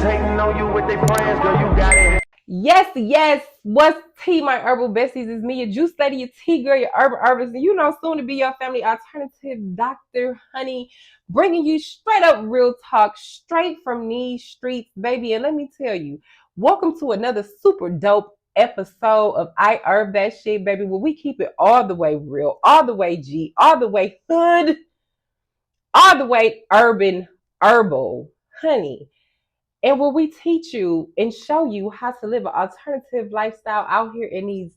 hating on you with their friends, girl, you got it. Yes. What's tea, my herbal besties? It's me, your juice lady, your tea girl, your urban herbalist, and soon to be your family alternative, Dr. Honey, bringing you straight up real talk, straight from these streets, baby. And let me tell you, welcome to another super dope episode of iHerbThatShyt, baby, where we keep it all the way real, all the way G, all the way hood, all the way urban, herbal, honey. And where we teach you and show you how to live an alternative lifestyle out here in these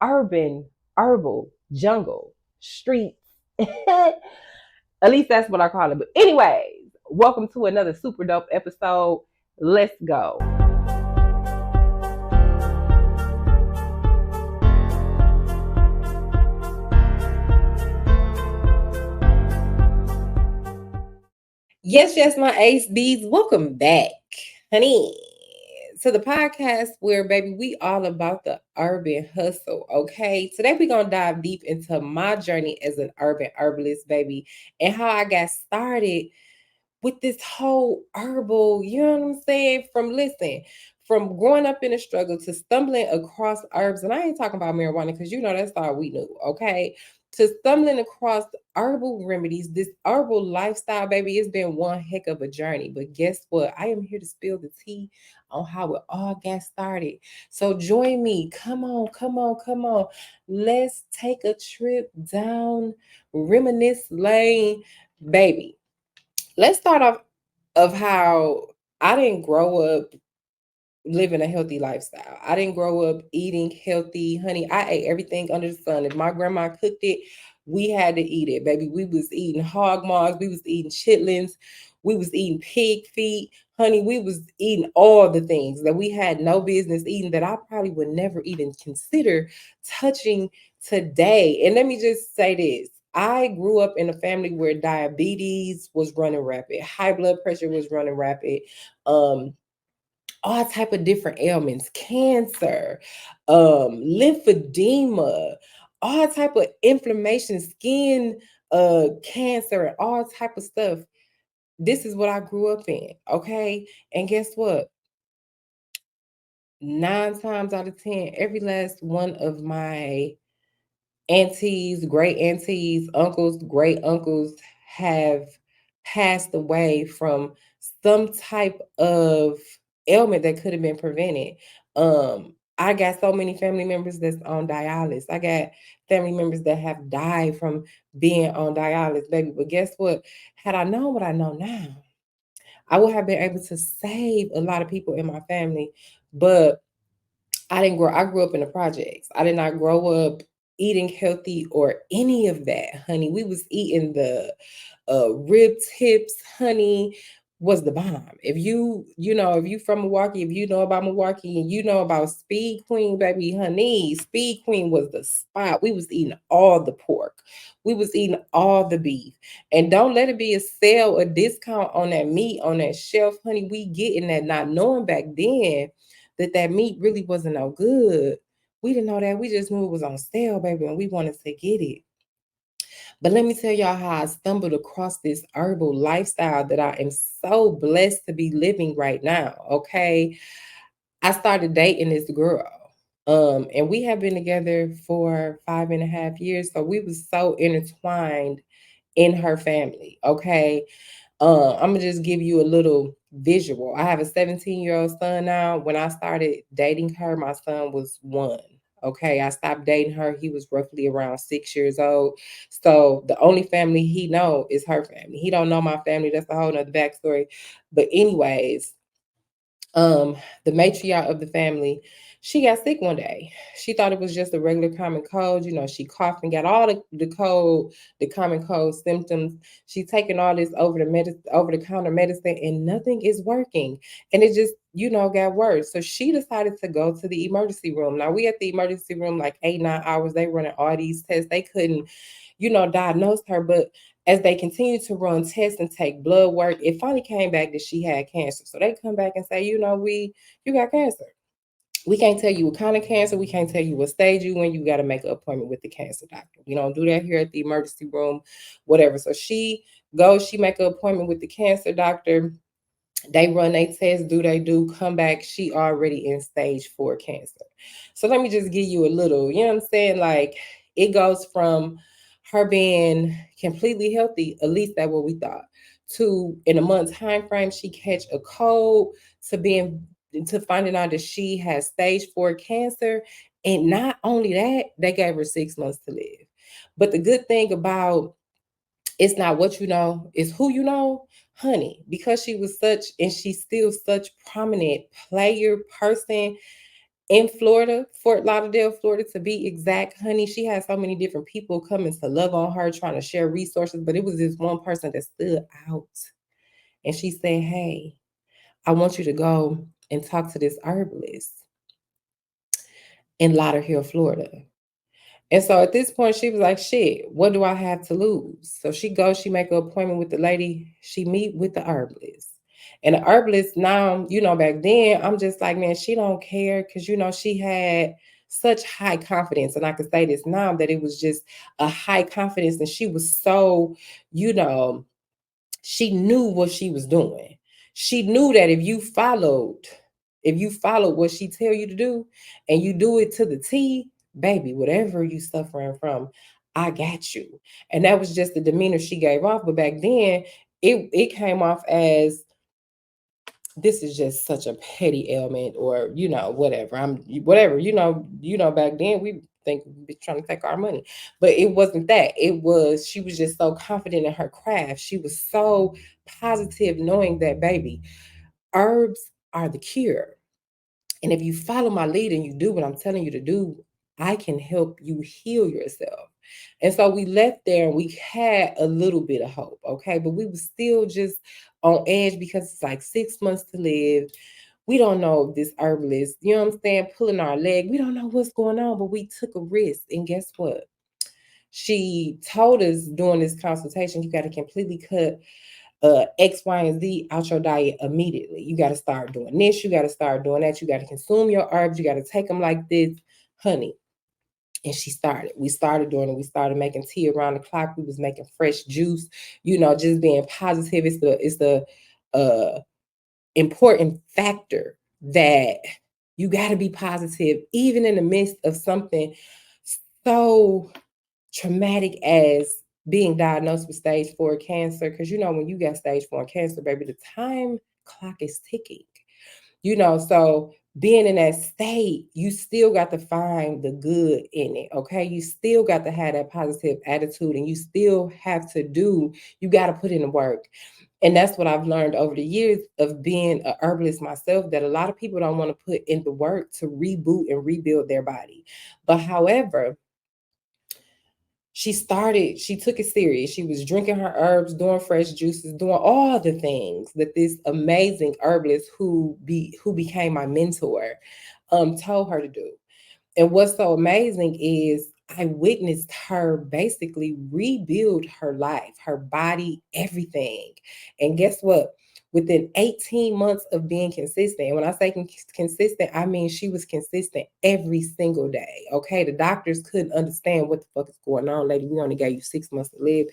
urban, herbal, jungle, streets. At least that's what I call it. But, anyways, welcome to another super dope episode. Let's go. Yes, my ace bees. Welcome back, honey, to the podcast where, baby, we all about the urban hustle, okay? Today we're going to dive deep into my journey as an urban herbalist, baby, and how I got started with this whole herbal, you know what I'm saying? From growing up in a struggle to stumbling across herbs, and I ain't talking about marijuana because that's all we knew, okay? To stumbling across herbal remedies, this herbal lifestyle, baby, it's been one heck of a journey. But guess what? I am here to spill the tea on how it all got started. So join me. Come on, come on, come on. Let's take a trip down Reminisce Lane, baby. Let's start off of how I didn't grow up living a healthy lifestyle. I didn't grow up eating healthy, honey. I ate everything under the sun. If my grandma cooked it, we had to eat it, baby. We was eating hog maws, we was eating chitlins, we was eating pig feet, honey. We was eating all the things that we had no business eating that I probably would never even consider touching today. And let me just say this. I grew up in a family where diabetes was running rapid, high blood pressure was running rapid, um, all type of different ailments, cancer, lymphedema, all type of inflammation, skin cancer, and all type of stuff. This is what I grew up in, okay? And guess what? 9 times out of 10, every last one of my aunties, great aunties, uncles, great uncles have passed away from some type of ailment that could have been prevented. I got so many family members that's on dialysis. I got family members that have died from being on dialysis, baby. But guess what? Had I known what I know now, I would have been able to save a lot of people in my family. But I grew up in the projects. I did not grow up eating healthy or any of that, honey. We was eating the rib tips, honey, was the bomb. If you from Milwaukee, if you know about Milwaukee and you know about Speed Queen, baby, honey, Speed Queen was the spot. We was eating all the pork. We was eating all the beef. And don't let it be a sale or discount on that meat on that shelf, honey. We getting that, not knowing back then that meat really wasn't no good. We didn't know that. We just knew it was on sale, baby, and we wanted to get it. But let me tell y'all how I stumbled across this herbal lifestyle that I am so blessed to be living right now. Okay. I started dating this girl. And we have been together for 5.5 years. So we was so intertwined in her family. Okay. I'm gonna just give you a little visual. I have a 17-year-old son now. When I started dating her, my son was 1. Okay, I stopped dating her. He was roughly around 6 years old. So the only family he know is her family. He don't know my family. That's a whole nother backstory. But anyways, um, the matriarch of the family, she got sick one day. She thought it was just a regular common cold. She coughed and got all the common cold symptoms. She taking all this over the counter medicine, and nothing is working. And it just, got worse. So she decided to go to the emergency room. Now we at the emergency room like 8, 9 hours. They running all these tests. They couldn't, diagnose her, but as they continued to run tests and take blood work, it finally came back that she had cancer. So they come back and say, you got cancer. We can't tell you what kind of cancer. We can't tell you what stage you in. You got to make an appointment with the cancer doctor. We don't do that here at the emergency room, whatever. So she goes, she make an appointment with the cancer doctor. They run they test, do they do, come back, she already in stage 4 cancer. So let me just give you a little, you know what I'm saying? Like it goes from her being completely healthy, at least that's what we thought, to in a month time frame she catch a cold, to being to finding out that she has stage 4 cancer. And not only that, they gave her 6 months to live. But the good thing about it's not what you know, it's who you know, honey. Because she was such, and she's still such prominent player person in Florida, Fort Lauderdale, Florida, to be exact, honey. She had so many different people coming to love on her, trying to share resources, but it was this one person that stood out, and she said, "Hey, I want you to go and talk to this herbalist in Lauderdale, Florida." And so at this point, she was like, shit, what do I have to lose? So she goes, she make an appointment with the lady, she meet with the herbalist. And the herbalist now, back then, I'm just like, man, she don't care because, she had such high confidence. And I could say this now that it was just a high confidence. And she was so, you know, she knew what she was doing. She knew that if you followed what she tell you to do and you do it to the T, baby, whatever you suffering from, I got you. And that was just the demeanor she gave off. But back then, it came off as this is just such a petty ailment, or whatever. Back then we think we be trying to take our money, but it wasn't that. It was she was just so confident in her craft. She was so positive, knowing that, baby, herbs are the cure. And if you follow my lead and you do what I'm telling you to do, I can help you heal yourself. And so we left there and we had a little bit of hope, okay? But we were still just on edge because it's like 6 months to live. We don't know if this herbalist, you know what I'm saying, pulling our leg. We don't know what's going on, but we took a risk. And guess what? She told us during this consultation, you got to completely cut X, Y, and Z out your diet immediately. You got to start doing this. You got to start doing that. You got to consume your herbs. You got to take them like this, honey. And she started. We started doing it. We started making tea around the clock. We was making fresh juice. Just being positive. It's the uh, important factor that you got to be positive, even in the midst of something so traumatic as being diagnosed with stage 4 cancer. Because when you got stage 4 cancer, baby, the time clock is ticking. So being in that state, you still got to find the good in it. Okay. You still got to have that positive attitude, and you still have to you got to put in the work. And that's what I've learned over the years of being a herbalist myself, that a lot of people don't want to put in the work to reboot and rebuild their body. But however, she took it serious. She was drinking her herbs, doing fresh juices, doing all the things that this amazing herbalist who became my mentor told her to do. And what's so amazing is I witnessed her basically rebuild her life, her body, everything. And guess what? Within 18 months of being consistent, and when I say consistent, I mean she was consistent every single day. Okay. The doctors couldn't understand what the fuck is going on, lady. We only gave you 6 months to live.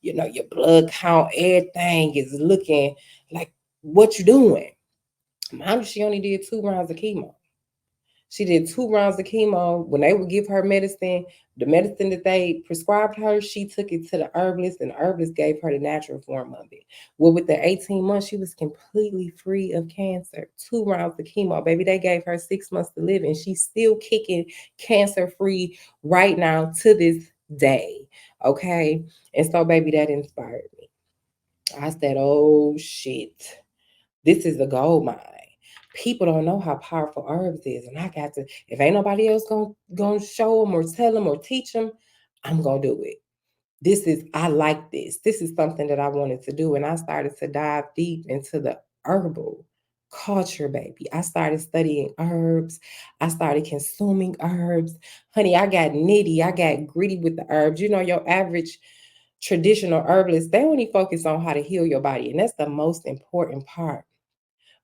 Your blood count, everything is looking like what you doing. Mind you, she only did 2 rounds of chemo. She did 2 rounds of chemo. When they would give her medicine, the medicine that they prescribed her, she took it to the herbalist, and the herbalist gave her the natural form of it. Well, within 18 months, she was completely free of cancer. 2 rounds of chemo, baby. They gave her 6 months to live, and she's still kicking cancer free right now to this day. Okay. And so, baby, that inspired me. I said, oh shit, this is a gold mine. People don't know how powerful herbs is, and I got to. If ain't nobody else gonna show them or tell them or teach them, I'm gonna do it. I like this. This is something that I wanted to do, and I started to dive deep into the herbal culture, baby. I started studying herbs. I started consuming herbs, honey. I got nitty. I got gritty with the herbs. Your average traditional herbalist, they only focus on how to heal your body, and that's the most important part.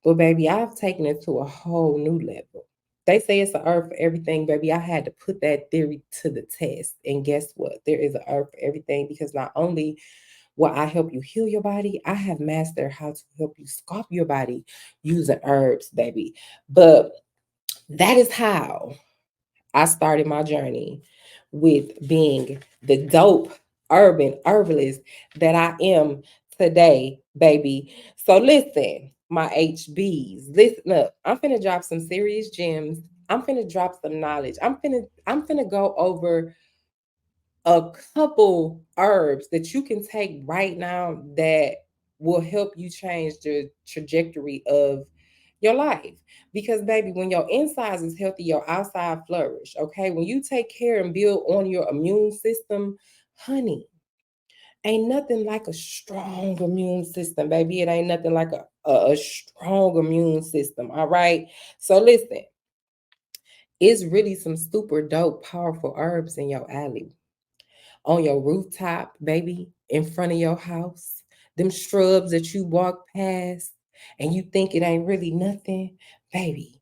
But baby, I've taken it to a whole new level. They say it's an herb for everything, baby. I had to put that theory to the test. And guess what? There is an herb for everything, because not only Will I help you heal your body? I have mastered how to help you sculpt your body using herbs, baby. But that is how I started my journey with being the dope urban herbalist that I am today, baby. So listen, my HBs, listen up. I'm finna drop some serious gems. I'm finna drop some knowledge. I'm finna go over a couple herbs that you can take right now that will help you change the trajectory of your life. Because baby, when your insides is healthy, your outside flourish. Okay. When you take care and build on your immune system, honey, ain't nothing like a strong immune system, baby. It ain't nothing like a strong immune system. All right. So listen, it's really some super dope, powerful herbs in your alley, on your rooftop, baby, in front of your house, them shrubs that you walk past and you think it ain't really nothing, baby,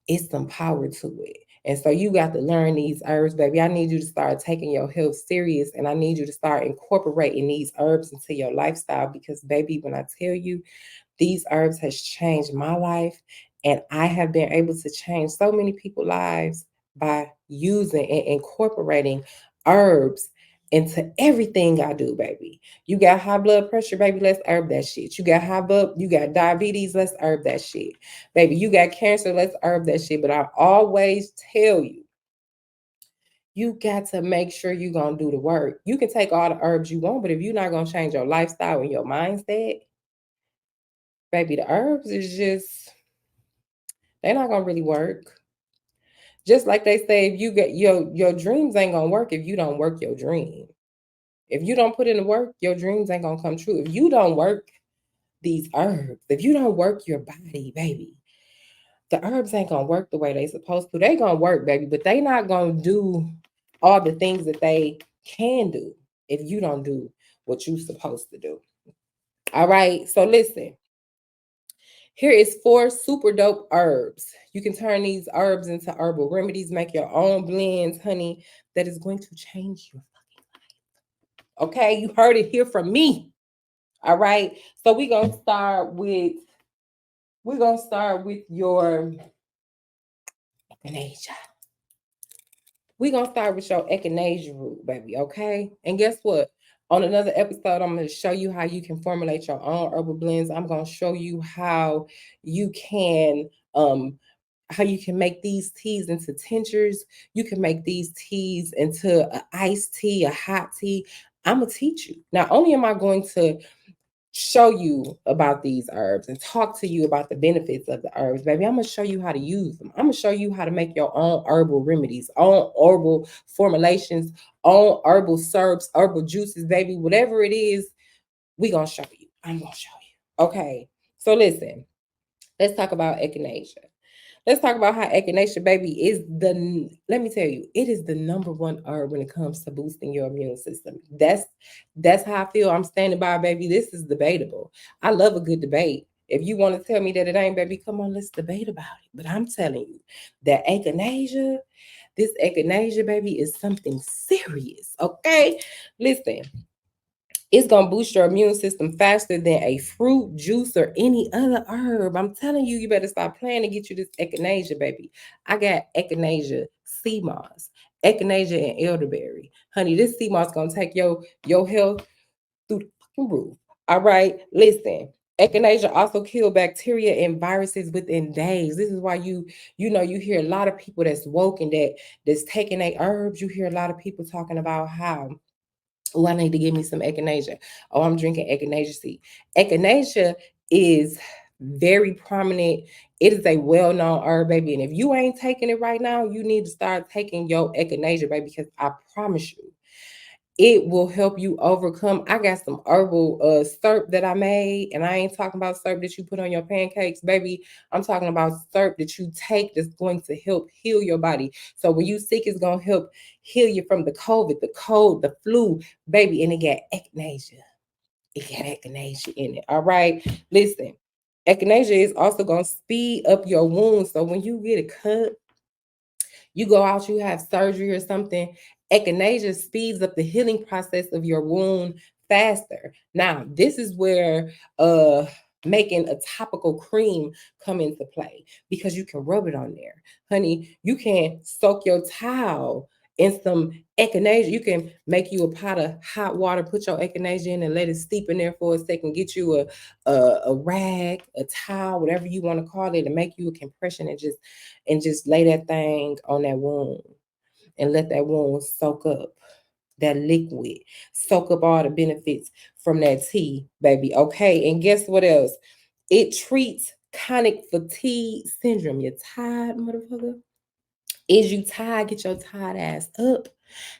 it's some power to it. And so you got to learn these herbs, baby. I need you to start taking your health serious, and I need you to start incorporating these herbs into your lifestyle because, baby, when I tell you these herbs has changed my life, and I have been able to change so many people's lives by using and incorporating herbs into everything I do, baby. You got high blood pressure, baby, let's herb that shit. You got you got diabetes, let's herb that shit. Baby, you got cancer, let's herb that shit. But I always tell you, you got to make sure you're going to do the work. You can take all the herbs you want, but if you're not going to change your lifestyle and your mindset, baby, the herbs is just, they're not gonna really work. Just like they say, if you get your dreams ain't gonna work if you don't work your dream. If you don't put in the work, your dreams ain't gonna come true. If you don't work these herbs, if you don't work your body, baby, the herbs ain't gonna work the way they supposed to. They gonna work, baby, but they not gonna do all the things that they can do if you don't do what you supposed to do. All right. So listen, here is 4 super dope herbs. You can turn these herbs into herbal remedies, make your own blends, honey, that is going to change your life. Okay, you heard it here from me. All right. So we're gonna start with your echinacea. We're gonna start with your echinacea root, baby. Okay. And guess what? On another episode, I'm going to show you how you can formulate your own herbal blends. I'm going to show you you can um how you can make these teas into tinctures. You can make these teas into an iced tea, a hot tea. I'm gonna teach you. Not only am I going to show you about these herbs and talk to you about the benefits of the herbs, baby, I'm gonna show you how to use them. I'm gonna show you how to make your own herbal remedies, own herbal formulations, own herbal syrups, herbal juices, baby, whatever it is, we gonna show you. I'm gonna show you. Okay, so listen, let's talk about echinacea. Let's talk about how echinacea, baby, let me tell you, it is the number one herb when it comes to boosting your immune system. That's how I feel. I'm standing by, baby. This is debatable. I love a good debate. If you want to tell me that it ain't, baby, come on, let's debate about it. But I'm telling you that this echinacea, baby, is something serious. Okay? Listen, it's gonna boost your immune system faster than a fruit juice or any other herb. I'm telling you, you better stop playing to get you this echinacea, baby. I got echinacea sea moss, echinacea and elderberry. Honey, this sea moss gonna take your health through the fucking roof. All right, listen. Echinacea also kill bacteria and viruses within days. This is why you hear a lot of people that's woke and that's taking their herbs. You hear a lot of people talking about how, oh, I need to give me some echinacea. Oh, I'm drinking echinacea seed. Echinacea is very prominent. It is a well-known herb, baby. And if you ain't taking it right now, you need to start taking your echinacea, baby, because I promise you, it will help you overcome. I got some herbal syrup that I made, and I ain't talking about syrup that you put on your pancakes, baby. I'm talking about syrup that you take that's going to help heal your body. So when you sick, it's gonna help heal you from the COVID, the cold, the flu, baby. And it got echinacea. It got echinacea in it. All right. Listen, echinacea is also gonna speed up your wounds. So when you get a cut, you go out, you have surgery or something, echinacea speeds up the healing process of your wound faster. Now, this is where making a topical cream come into play because you can rub it on there. Honey, you can soak your towel in some echinacea. You can make you a pot of hot water, put your echinacea in and let it steep in there for a second. Get you a rag, a towel, whatever you want to call it, and make you a compression and just lay that thing on that wound and let that wound soak up that liquid, soak up all the benefits from that tea, baby. Okay, and guess what else? It treats chronic fatigue syndrome. You're tired, motherfucker. Is you tired? Get your tired ass up.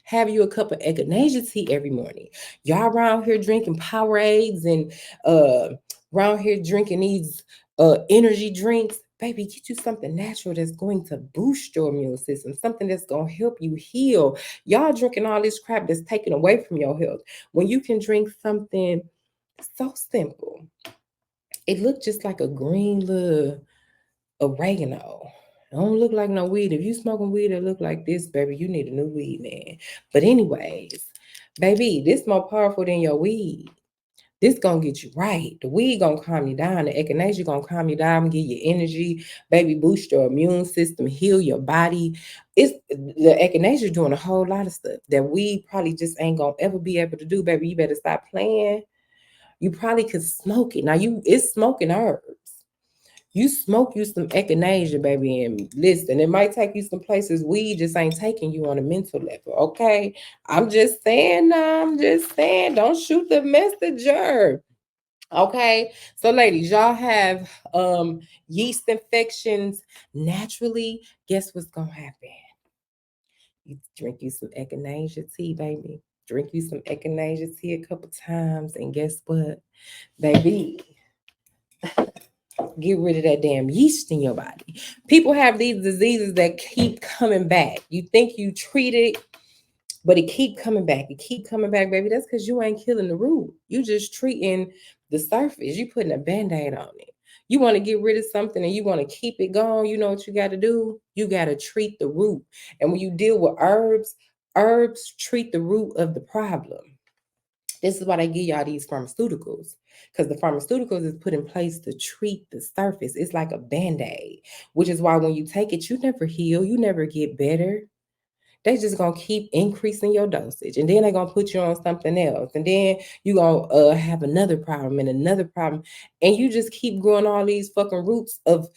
Have you a cup of echinacea tea every morning. Y'all around here drinking Powerades and around here drinking these energy drinks. Baby, get you something natural that's going to boost your immune system, something that's going to help you heal. Y'all drinking all this crap that's taken away from your health. When you can drink something so simple, it looked just like a green little oregano. It don't look like no weed. If you smoking weed that look like this, baby, you need a new weed, man. But anyways, baby, this more powerful than your weed. This gonna get you right. The weed gonna calm you down. The echinacea gonna calm you down, give you energy, baby, boost your immune system, heal your body. It's the echinacea doing a whole lot of stuff that we probably just ain't gonna ever be able to do, baby. You better stop playing. You probably could smoke it. Now it's smoking herbs. You smoke you some echinacea, baby, and listen, it might take you some places weed just ain't taking you on a mental level, okay? I'm just saying, don't shoot the messenger. Okay, so ladies, y'all have yeast infections naturally. Guess what's gonna happen? You drink you some echinacea tea, baby. Drink you some echinacea tea a couple times, and guess what, baby? Get rid of that damn yeast in your body. People have these diseases that keep coming back. You think you treat it, but it keep coming back. It keep coming back, baby. That's because you ain't killing the root. You just treating the surface. You putting a band-aid on it. You want to get rid of something and you want to keep it going. You know what you got to do? You got to treat the root. And when you deal with herbs, herbs treat the root of the problem. This is why they give y'all these pharmaceuticals, because the pharmaceuticals is put in place to treat the surface. It's like a band-aid, which is why when you take it, you never heal, you never get better. They just gonna keep increasing your dosage, and then they're gonna put you on something else, and then you gonna have another problem and another problem, and you just keep growing all these fucking roots of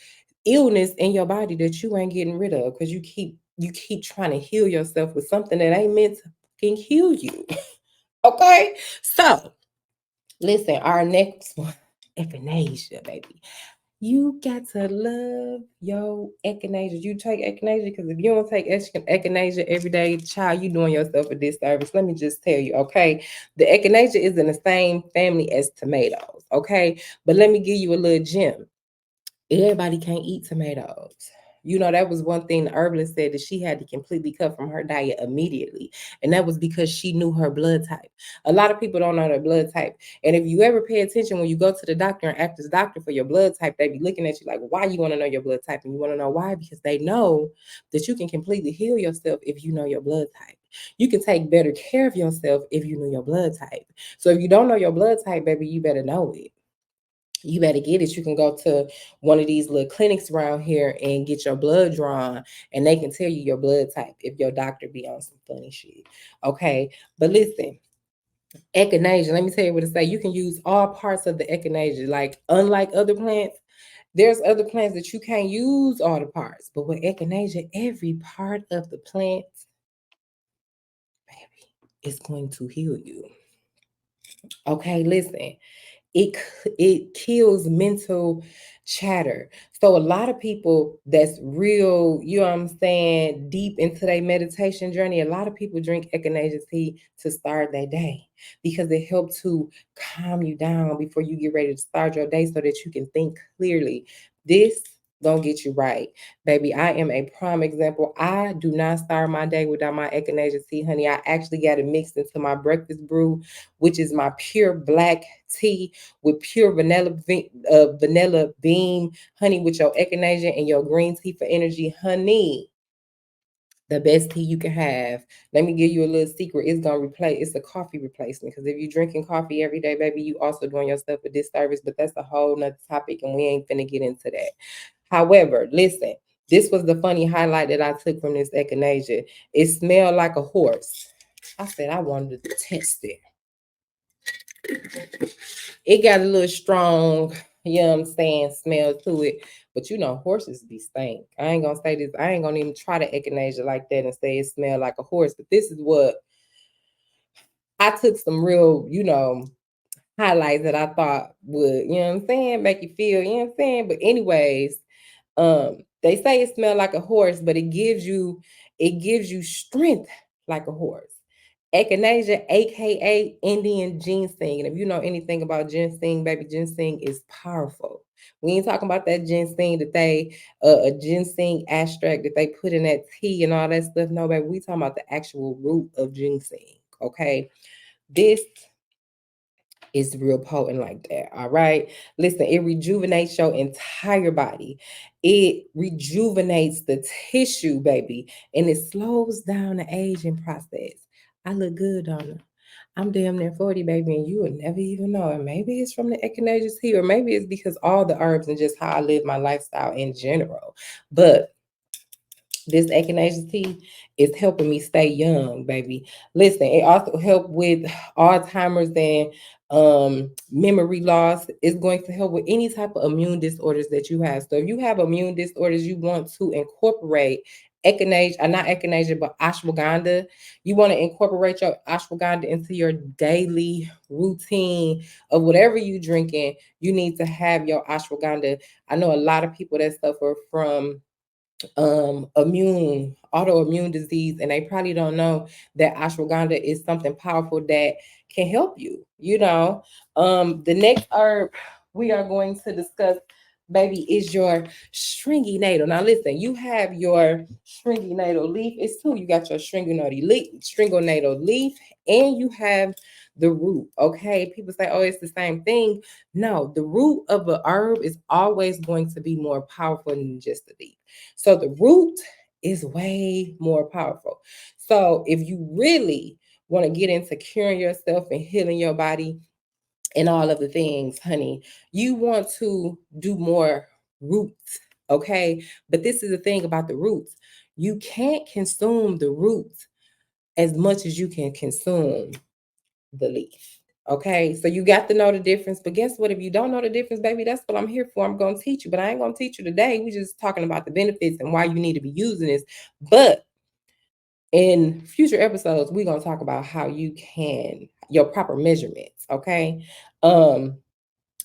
illness in your body that you ain't getting rid of because you keep trying to heal yourself with something that ain't meant to fucking heal you. Okay, so listen, our next one, echinacea, baby. You got to love your echinacea. You take echinacea because if you don't take echinacea every day, child, you doing yourself a disservice. Let me just tell you, okay? The echinacea is in the same family as tomatoes, okay? But let me give you a little gem. Everybody can't eat tomatoes. You know, that was one thing the herbalist said that she had to completely cut from her diet immediately. And that was because she knew her blood type. A lot of people don't know their blood type. And if you ever pay attention when you go to the doctor and ask the doctor for your blood type, they be looking at you like, why you want to know your blood type? And you want to know why? Because they know that you can completely heal yourself if you know your blood type. You can take better care of yourself if you know your blood type. So if you don't know your blood type, baby, you better know it. You better get it. You can go to one of these little clinics around here and get your blood drawn, and they can tell you your blood type if your doctor be on some funny shit. Okay, but listen, echinacea. Let me tell you what to say. You can use all parts of the echinacea. Like unlike other plants, there's other plants that you can't use all the parts, but with echinacea, every part of the plant, baby, is going to heal you. Okay, listen. it it kills mental chatter. So a lot of people that's real, you know what I'm saying, deep into their meditation journey, a lot of people drink echinacea tea to start their day because it helps to calm you down before you get ready to start your day so that you can think clearly. This gonna get you right, baby. I am a prime example. I do not start my day without my echinacea tea, honey. I actually got it mixed into my breakfast brew, which is my pure black tea with pure vanilla bean, honey, with your echinacea and your green tea for energy, honey. the best tea you can have. Let me give you a little secret. It's a coffee replacement. Because if you're drinking coffee every day, baby, you also doing yourself a disservice. But that's a whole nother topic, and we ain't finna get into that. However, listen, this was the funny highlight that I took from this echinacea. It smelled like a horse. I said I wanted to test it. It got a little strong, you know what I'm saying, smell to it. But you know, horses be stink. I ain't gonna say this. I ain't gonna even try to echinacea like that and say it smell like a horse. But this is what I took some real, highlights that I thought would, you know what I'm saying, make you feel, you know what I'm saying. But anyways, they say it smells like a horse, but it gives you strength like a horse. Echinacea, aka Indian ginseng. And if you know anything about ginseng, baby, ginseng is powerful. We ain't talking about that ginseng that a ginseng extract that they put in that tea and all that stuff. No, baby, we talking about the actual root of ginseng. Okay, this is real potent like that. All right. Listen, it rejuvenates your entire body. It rejuvenates the tissue, baby, and it slows down the aging process. I look good, Donna. I'm damn near 40, baby, and you would never even know. And maybe it's from the echinacea tea, or maybe it's because all the herbs and just how I live my lifestyle in general. But this echinacea tea is helping me stay young, baby. Listen, it also help with Alzheimer's and memory loss. It's going to help with any type of immune disorders that you have. So if you have immune disorders, you want to incorporate echinacea, not echinacea, but ashwagandha. You want to incorporate your ashwagandha into your daily routine of whatever you drinking. You need to have your ashwagandha. I know a lot of people that suffer from autoimmune disease, and they probably don't know that ashwagandha is something powerful that can help you. The next herb we are going to discuss, baby, is your stringy natal. Now listen, you have your stringy natal leaf. It's two. You got your stringy natal leaf, and you have the root. Okay, people say, oh, it's the same thing. No, the root of a herb is always going to be more powerful than just the leaf. So the root is way more powerful. So if you really want to get into curing yourself and healing your body and all of the things, honey, you want to do more roots, okay? But this is the thing about the roots. You can't consume the roots as much as you can consume the leaf. Okay, so you got to know the difference. But guess what? If you don't know the difference, baby, that's what I'm here for. I'm going to teach you, but I ain't going to teach you today. We're just talking about the benefits and why you need to be using this. But in future episodes, we're going to talk about how you can, your proper measurements. Okay. Um,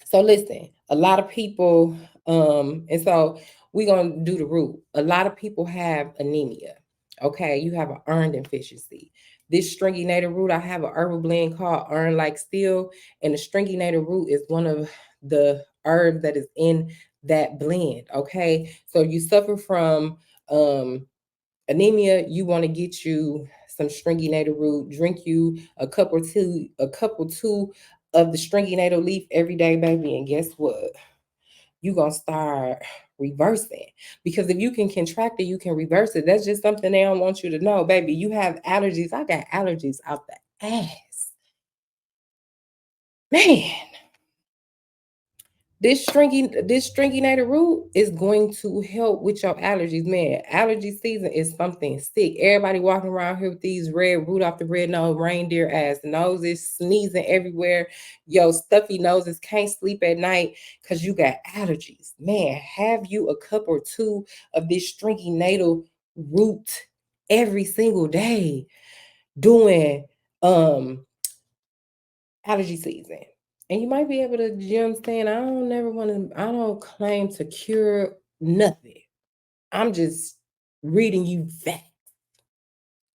so listen, a lot of people, and so we're gonna do the root. A lot of people have anemia. Okay, you have an iron deficiency. This stringy native root, I have a herbal blend called Iron Like Steel, and the stringy native root is one of the herbs that is in that blend. Okay, so you suffer from um anemia, you want to get you some stringy native root, drink you a cup or two of the stringy native leaf every day, baby. And guess what? You're gonna start reversing. Because if you can contract it, you can reverse it. That's just something they don't want you to know, baby. You have allergies. I got allergies out the ass. Man, this stringy native root is going to help with your allergies, man. Allergy season is something sick. Everybody walking around here with these red root off the red nose, reindeer ass noses, sneezing everywhere. Yo, stuffy noses, can't sleep at night because you got allergies. Man, have you a cup or two of this stringy natal root every single day doing allergy season. And you might be able to, you understand, I don't claim to cure nothing. I'm just reading you facts.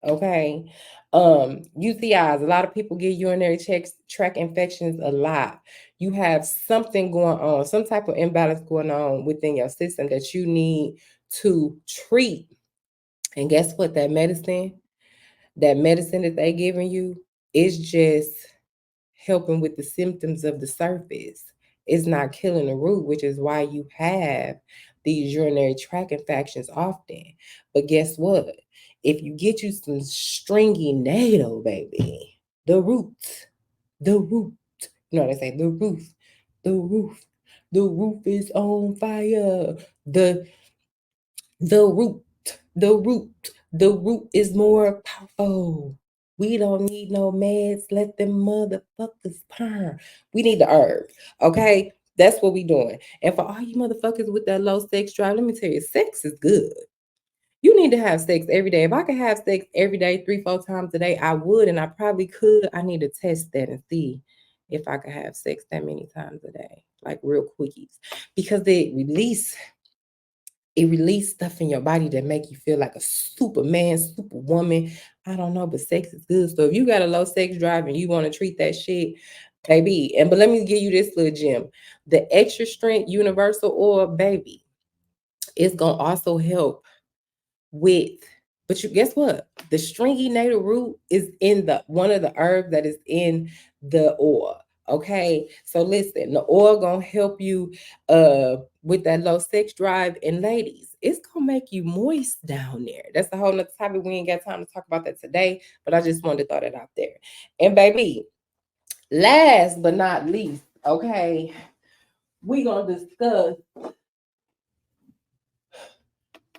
Okay. UTIs, a lot of people get urinary tract infections a lot. You have something going on, some type of imbalance going on within your system that you need to treat. And guess what? That medicine that they giving you is just helping with the symptoms of the surface. It's not killing the root, which is why you have these urinary tract infections often. But guess what? If you get you some stringy nato, baby, the root, the root, you know what I say, the roof, the roof, the roof is on fire. The the root, the root, the root is more powerful. We don't need no meds. Let them motherfuckers purr. We need the herb. Okay? That's what we doing. And for all you motherfuckers with that low sex drive, let me tell you, sex is good. You need to have sex every day. If I could have sex every day, 3, 4 times a day, I would, and I probably could. I need to test that and see if I could have sex that many times a day, like real quickies, because it release stuff in your body that make you feel like a superman, superwoman. I don't know, but sex is good. So if you got a low sex drive and you want to treat that shit, baby. But let me give you this little gem: the extra strength universal oil, baby. It's gonna also help with, but you guess what? The stringy natal root is in the one of the herbs that is in the oil. Okay, so listen, the oil gonna help you with that low sex drive, and ladies, it's gonna make you moist down there. That's a whole nother topic. We ain't got time to talk about that today, but I just wanted to throw that out there. And baby, last but not least, okay, we gonna discuss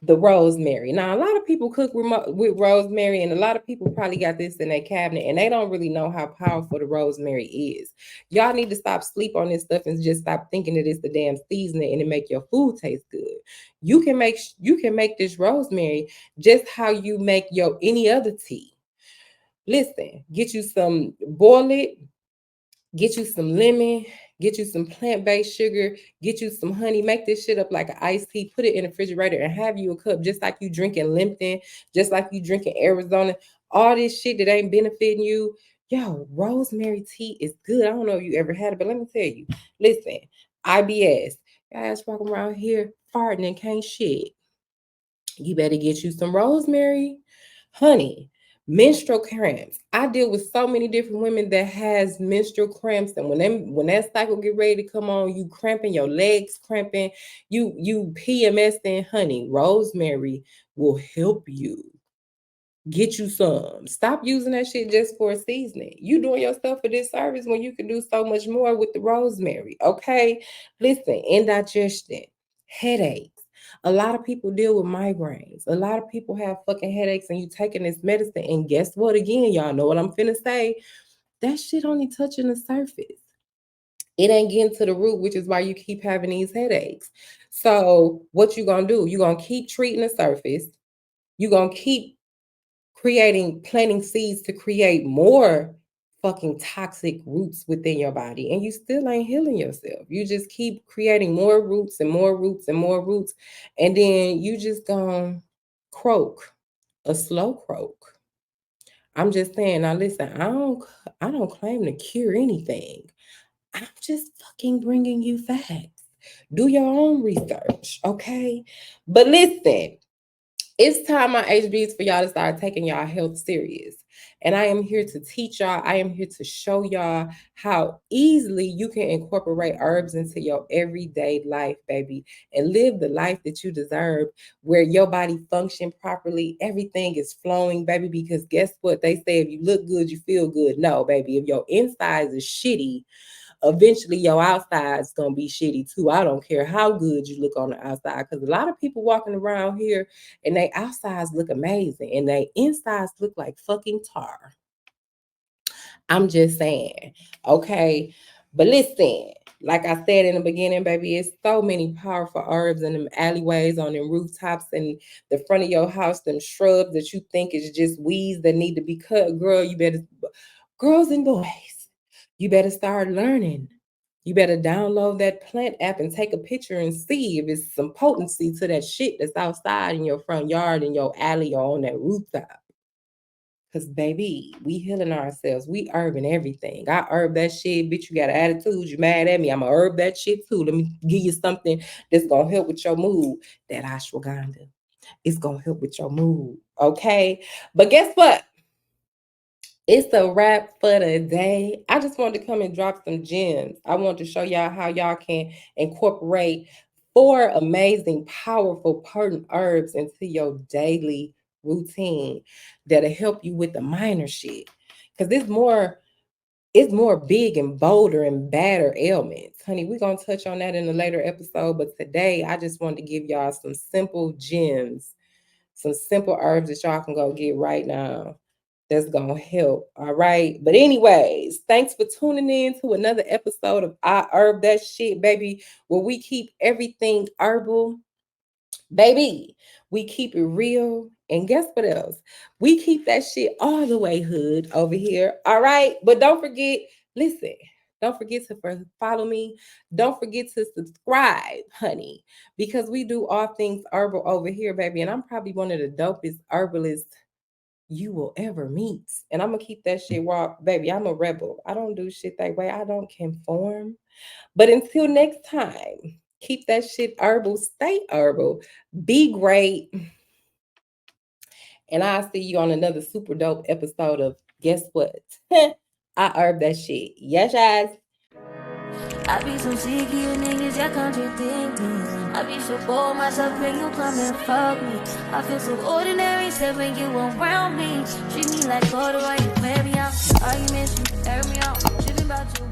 the rosemary. Now, a lot of people cook with rosemary, and a lot of people probably got this in their cabinet, and they don't really know how powerful the rosemary is. Y'all need to stop sleep on this stuff and just stop thinking that it's the damn seasoning and it make your food taste good. You can make this rosemary just how you make your any other tea. Listen, get you some, boil it, get you some lemon, get you some plant-based sugar, get you some honey, make this shit up like an iced tea, put it in the refrigerator and have you a cup just like you drinking Lipton, just like you drinking Arizona. All this shit that ain't benefiting you. Yo, rosemary tea is good. I don't know if you ever had it, but let me tell you. Listen, IBS. Guys walking around here farting and can't shit. You better get you some rosemary, honey. Menstrual cramps. I deal with so many different women that has menstrual cramps, and when that cycle get ready to come on, you cramping, your legs cramping, you PMSing, honey. Rosemary will help you. Get you some. Stop using that shit just for a seasoning. You doing yourself a disservice when you can do so much more with the rosemary. Okay, listen. Indigestion, headaches. A lot of people deal with migraines. A lot of people have fucking headaches, and you taking this medicine. And guess what? Again, y'all know what I'm finna say. That shit only touching the surface. It ain't getting to the root, which is why you keep having these headaches. So what you gonna do? You gonna keep treating the surface. You gonna keep planting seeds to create more fucking toxic roots within your body, and you still ain't healing yourself. You just keep creating more roots and more roots and more roots, and then you just gonna croak, a slow croak. I'm just saying. Now listen, I don't claim to cure anything. I'm just fucking bringing you facts. Do your own research, okay? But listen, it's time, my HBs, for y'all to start taking y'all health serious. And I am here to teach y'all. I am here to show y'all how easily you can incorporate herbs into your everyday life, baby, and live the life that you deserve, where your body function properly, everything is flowing, baby. Because guess what? They say if you look good, you feel good. No, baby, if your insides is shitty, eventually your outside's gonna be shitty too. I don't care how good you look on the outside, because a lot of people walking around here and they outsides look amazing and they insides look like fucking tar. I'm just saying, okay. But listen, like I said in the beginning, baby, it's so many powerful herbs in them alleyways, on them rooftops, and the front of your house, them shrubs that you think is just weeds that need to be cut. Girl, you better, girls and boys, you better start learning. You better download that plant app and take a picture and see if it's some potency to that shit that's outside in your front yard, in your alley, or on that rooftop. Cause baby, we healing ourselves. We herbing everything. I herb that shit, bitch. You got an attitude. You mad at me? I'ma herb that shit too. Let me give you something that's gonna help with your mood. That ashwagandha. It's gonna help with your mood. Okay. But guess what? It's a wrap for the day. I just wanted to come and drop some gems. I want to show y'all how y'all can incorporate 4 amazing, powerful, potent herbs into your daily routine that'll help you with the minor shit. Cause it's more big and bolder and badder ailments. Honey, we're gonna touch on that in a later episode. But today I just wanted to give y'all some simple gems, some simple herbs that y'all can go get right now. That's gonna help. All right. But anyways, thanks for tuning in to another episode of I Herb That Shit, baby, where we keep everything herbal. Baby, we keep it real. And guess what else? We keep that shit all the way hood over here. All right. But don't forget, listen, don't forget to follow me. Don't forget to subscribe, honey, because we do all things herbal over here, baby. And I'm probably one of the dopest herbalists you will ever meet. And I'm going to keep that shit raw, baby. I'm a rebel. I don't do shit that way. I don't conform. But until next time, keep that shit herbal, stay herbal, be great. And I'll see you on another super dope episode of Guess What? I herb that shit. Yes, guys. I be so sick of you niggas, y'all contradict me. I be so bored myself when you come and fuck me. I feel so ordinary, except when you around me. Treat me like corduroy, you play me out. Arguments, you air me out. Tripping about you.